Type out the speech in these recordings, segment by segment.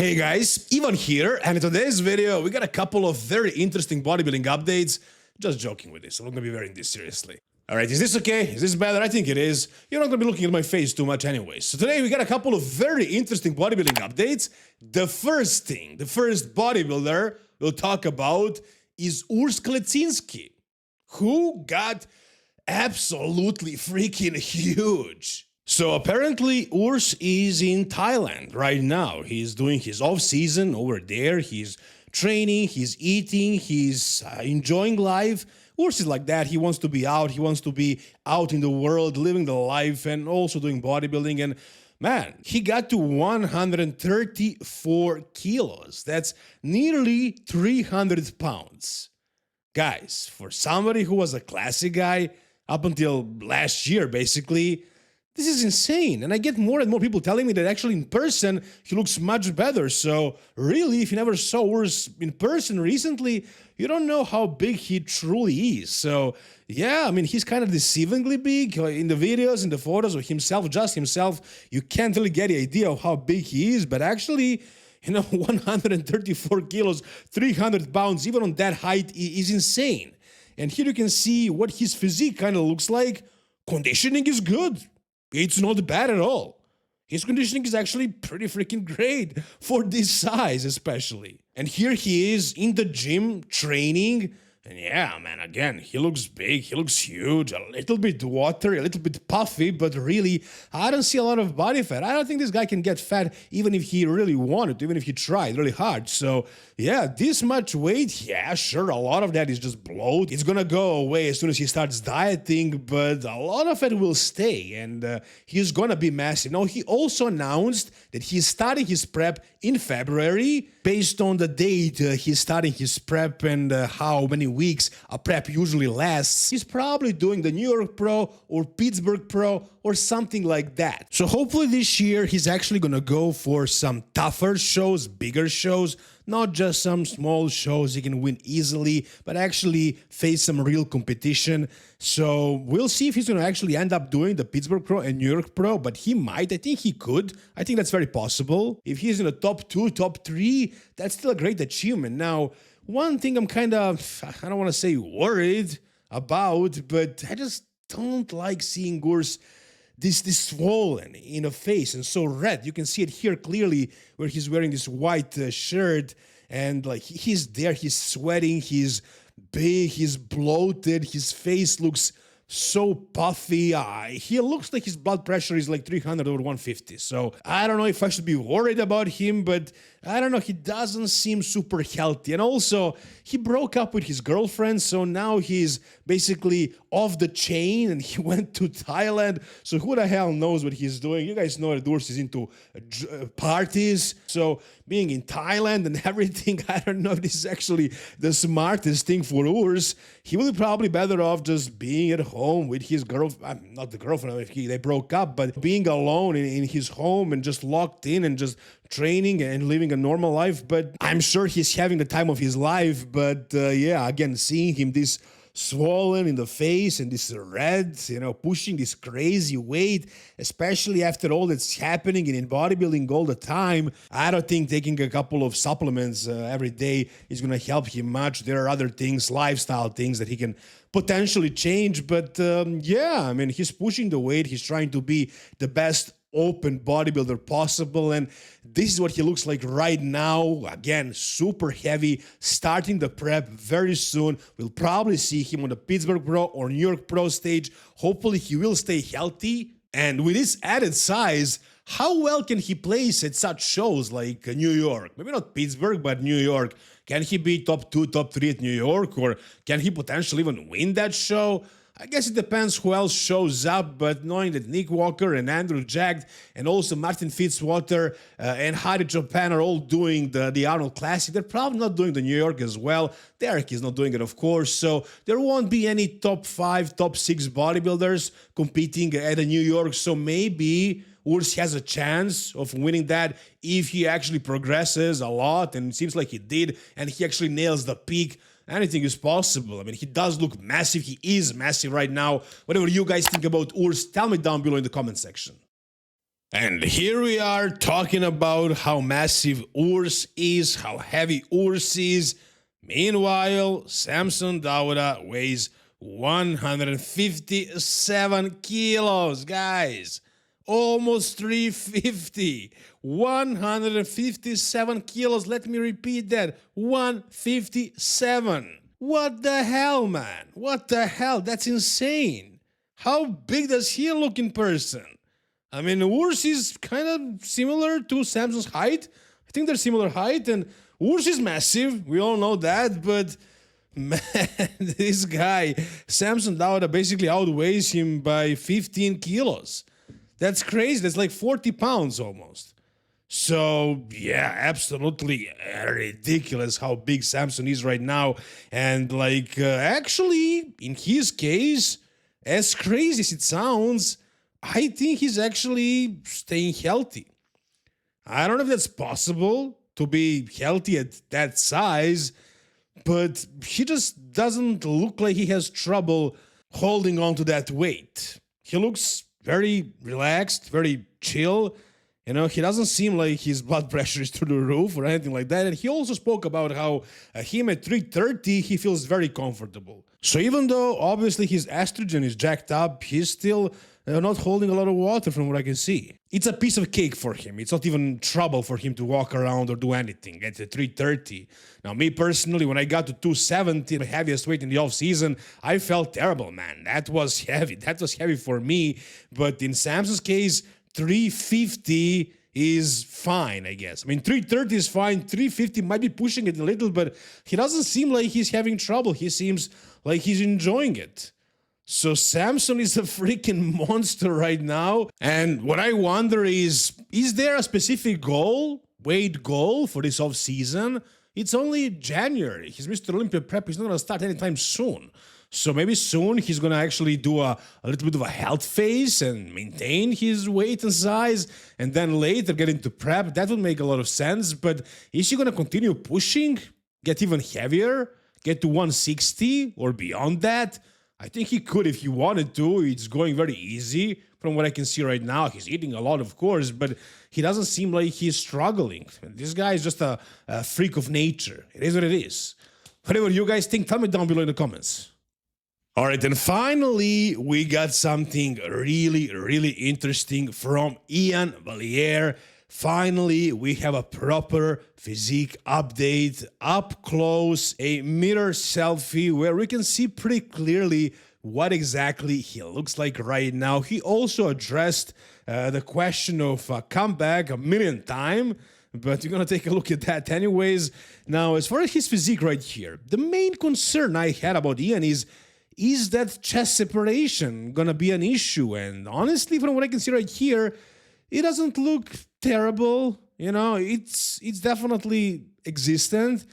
Hey guys, Ivan here, and in today's video we got a couple of very interesting bodybuilding updates. Just joking with this, I'm not gonna be wearing this seriously. Alright, is this okay? Is this better? I think it is. You're not gonna be looking at my face too much anyway. So today we got a couple of very interesting bodybuilding updates. The first bodybuilder we'll talk about is Urs Klecinski, who got absolutely freaking huge. So apparently Urs is in Thailand right now. He's doing his off season over there. He's training, he's eating, he's enjoying life. Urs is like that. He wants to be out. He wants to be out in the world, living the life and also doing bodybuilding. And man, he got to 134 kilos. That's nearly 300 pounds. Guys, for somebody who was a classic guy up until last year, basically, this is insane, and I get more and more people telling me that actually in person he looks much better. So really, if you never saw Urs in person recently, you don't know how big he truly is. So yeah, I mean, he's kind of deceivingly big in the videos, in the photos of himself, just himself. You can't really get the idea of how big he is, but actually, you know, 134 kilos, 300 pounds, even on that height is insane. And here you can see what his physique kind of looks like. Conditioning is good. It's not bad at all. His conditioning is actually pretty freaking great for this size especially. And here he is in the gym training. And yeah, man, again, he looks big, he looks huge, a little bit watery, a little bit puffy, but really, I don't see a lot of body fat. I don't think this guy can get fat even if he really wanted to, even if he tried really hard. So yeah, this much weight, yeah, sure, a lot of that is just bloat. It's gonna go away as soon as he starts dieting, but a lot of it will stay, and he's gonna be massive. Now, he also announced that he's starting his prep in February, based on the date he's starting his prep and how many weeks a prep usually lasts. He's probably doing the New York Pro or Pittsburgh Pro or something like that. So hopefully this year he's actually gonna go for some tougher shows, bigger shows, not just some small shows he can win easily, but actually face some real competition. So we'll see if he's going to actually end up doing the Pittsburgh Pro and New York Pro, but he might. I think he could. I think that's very possible. If he's in the top 2, top 3, that's still a great achievement. Now, one thing I'm kind of, I don't want to say worried about, but I just don't like seeing Urs this swollen in the face and so red. You can see it here clearly where he's wearing this white shirt, and like he's there, he's sweating, he's big, he's bloated, his face looks so puffy. He looks like his blood pressure is like 300 over 150. So I don't know if I should be worried about him, but I don't know, he doesn't seem super healthy. And also, he broke up with his girlfriend, so now he's basically off the chain and he went to Thailand. So who the hell knows what he's doing? You guys know that Urs is into parties. So being in Thailand and everything, I don't know if this is actually the smartest thing for Urs. He will be probably better off just being at home with his girlfriend, not the girlfriend, if they broke up, but being alone in his home and just locked in and just training and living a normal life. But I'm sure he's having the time of his life. But yeah, again, seeing him this swollen in the face and this red, you know, pushing this crazy weight, especially after all that's happening in bodybuilding all the time, I don't think taking a couple of supplements every day is going to help him much. There are other things, lifestyle things that he can potentially change. But yeah, I mean, he's pushing the weight. He's trying to be the best open bodybuilder possible, and this is what he looks like right now. Again, super heavy, starting the prep very soon. We'll probably see him on the Pittsburgh Pro or New York Pro stage. Hopefully he will stay healthy, and with his added size, how well can he place at such shows like New York? Maybe not Pittsburgh, but New York. Can he be top 2, top 3 at New York, or can he potentially even win that show? I guess it depends who else shows up, but knowing that Nick Walker and Andrew Jagged and also Martin Fitzwater and Harry Chopin are all doing the Arnold Classic, they're probably not doing the New York as well. Derek is not doing it, of course, so there won't be any top 5, top 6 bodybuilders competing at the New York, so maybe Urs has a chance of winning that if he actually progresses a lot, and it seems like he did, and he actually nails the peak. Anything is possible. I mean, he does look massive. He is massive right now. Whatever you guys think about Urs, tell me down below in the comment section. And here we are talking about how massive Urs is, how heavy Urs is. Meanwhile, Samson Dauda weighs 157 kilos, guys. Almost 350. 157 kilos. Let me repeat that. 157. What the hell, man? What the hell? That's insane. How big does he look in person? I mean, Urs is kind of similar to Samson's height. I think they're similar height, and Urs is massive. We all know that, but man, this guy, Samson Dauda, basically outweighs him by 15 kilos. That's crazy. That's like 40 pounds almost. So, yeah, absolutely ridiculous how big Samson is right now. And, like, actually, in his case, as crazy as it sounds, I think he's actually staying healthy. I don't know if that's possible to be healthy at that size, but he just doesn't look like he has trouble holding on to that weight. He looks very relaxed, very chill. You know, he doesn't seem like his blood pressure is through the roof or anything like that. And he also spoke about how him at 330, he feels very comfortable. So even though obviously his estrogen is jacked up, he's still not holding a lot of water from what I can see. It's a piece of cake for him. It's not even trouble for him to walk around or do anything at the 330. Now, me personally, when I got to 270, the heaviest weight in the off season, I felt terrible, man. That was heavy. That was heavy for me. But in Samson's case, 350 is fine, I guess. I mean, 330 is fine. 350 might be pushing it a little, but he doesn't seem like he's having trouble. He seems like he's enjoying it. So Samson is a freaking monster right now. And what I wonder is there a specific goal, weight goal for this off season? It's only January. He's Mr. Olympia prep. He's not going to start anytime soon. So maybe soon he's going to actually do a little bit of a health phase and maintain his weight and size, and then later get into prep. That would make a lot of sense. But is he going to continue pushing, get even heavier, get to 160 or beyond that? I think he could if he wanted to. It's going very easy from what I can see right now. He's eating a lot, of course, but he doesn't seem like he's struggling. This guy is just a freak of nature. It is what it is. Whatever you guys think, tell me down below in the comments. All right, and finally, we got something really, really interesting from Iain Valliere. Finally, we have a proper physique update, up close, a mirror selfie where we can see pretty clearly what exactly he looks like right now. He also addressed the question of comeback a million times, but we're going to take a look at that anyways. Now, as far as his physique right here, the main concern I had about Iain is that chest separation gonna be an issue? And honestly, from what I can see right here, it doesn't look terrible. You know, it's definitely existent.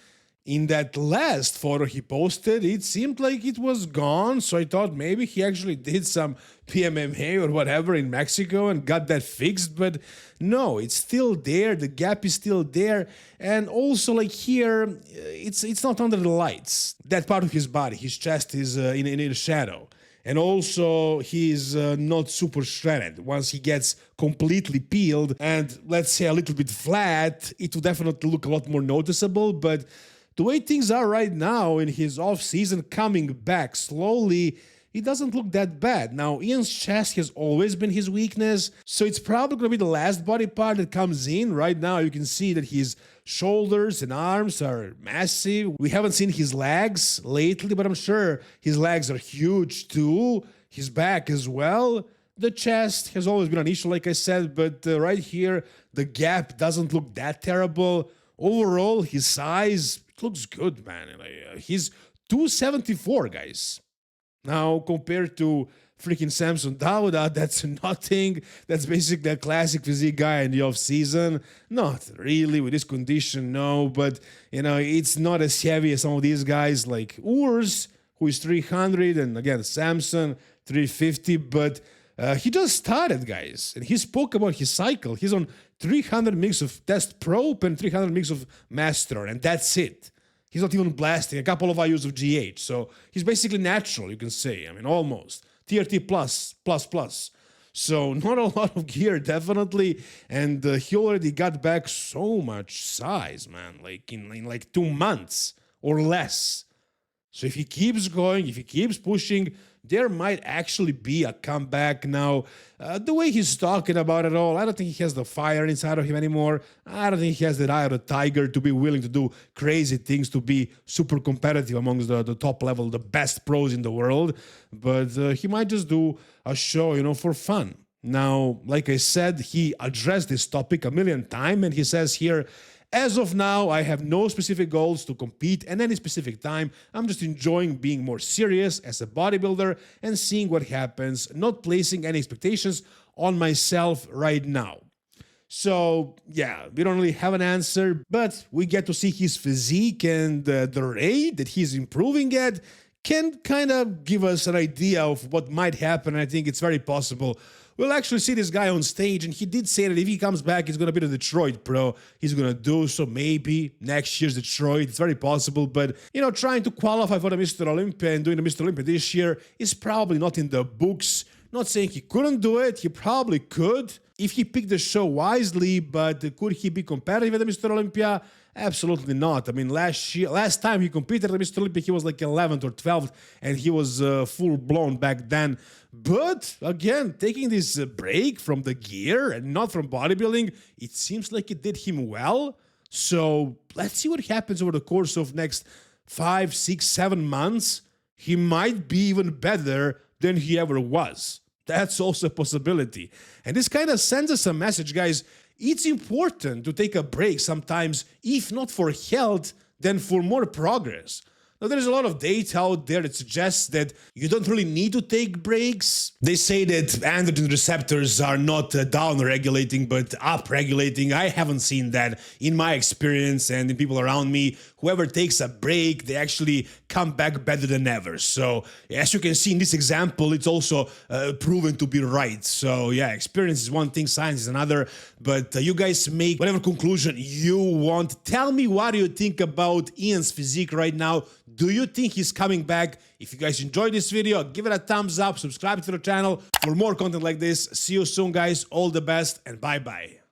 In that last photo he posted, it seemed like it was gone, so I thought maybe he actually did some PMMA or whatever in Mexico and got that fixed, but no, it's still there, the gap is still there, and also like here, it's not under the lights. That part of his body, his chest is in the shadow. And also, he's not super shredded. Once he gets completely peeled and, let's say, a little bit flat, it will definitely look a lot more noticeable, but the way things are right now in his off-season coming back slowly, it doesn't look that bad. Now, Iain's chest has always been his weakness, so it's probably going to be the last body part that comes in. Right now, you can see that his shoulders and arms are massive. We haven't seen his legs lately, but I'm sure his legs are huge too. His back as well. The chest has always been an issue, like I said, but right here, the gap doesn't look that terrible. Overall, his size looks good, man. He's 274, guys. Now, compared to freaking Samson Dauda, that's nothing. That's basically a classic physique guy in the off-season. Not really with this condition, no. But, you know, it's not as heavy as some of these guys like Urs, who is 300, and again, Samson, 350. But he just started, guys. And he spoke about his cycle. He's on 300 mg of test probe and 300 mg of master, and that's it. He's not even blasting, a couple of IUs of GH. So he's basically natural, you can say. I mean, almost. TRT plus. So not a lot of gear, definitely. And he already got back so much size, man, like in like 2 months or less. So if he keeps going, if he keeps pushing, there might actually be a comeback. Now, the way he's talking about it all, I don't think he has the fire inside of him anymore. I don't think he has the eye of the tiger to be willing to do crazy things, to be super competitive amongst the top level, the best pros in the world. But he might just do a show, for fun. Now, like I said, he addressed this topic a million times, and he says here, as of now, I have no specific goals to compete at any specific time. I'm just enjoying being more serious as a bodybuilder and seeing what happens, not placing any expectations on myself right now. So, yeah, we don't really have an answer, but we get to see his physique, and the rate that he's improving at can kind of give us an idea of what might happen. I think it's very possible we'll actually see this guy on stage, and he did say that if he comes back, he's going to be the Detroit Pro. He's going to do so maybe next year's Detroit. It's very possible, but, trying to qualify for the Mr. Olympia and doing the Mr. Olympia this year is probably not in the books. Not saying he couldn't do it. He probably could if he picked the show wisely, but could he be competitive at the Mr. Olympia? Absolutely not. I mean, last time he competed at Mr. Olympia, he was like 11th or 12th, and he was full-blown back then. But, again, taking this break from the gear and not from bodybuilding, it seems like it did him well. So, let's see what happens over the course of next 5, 6, 7 months. He might be even better than he ever was. That's also a possibility. And this kind of sends us a message, guys. It's important to take a break sometimes, if not for health, then for more progress. Now, there's a lot of data out there that suggests that you don't really need to take breaks. They say that androgen receptors are not down-regulating, but up-regulating. I haven't seen that in my experience and in people around me. Whoever takes a break, they actually come back better than ever. So, as you can see in this example, it's also proven to be right. So, yeah, experience is one thing, science is another. But you guys make whatever conclusion you want. Tell me, what do you think about Iain's physique right now? Do you think he's coming back? If you guys enjoyed this video, give it a thumbs up, subscribe to the channel for more content like this. See you soon, guys. All the best, and bye-bye.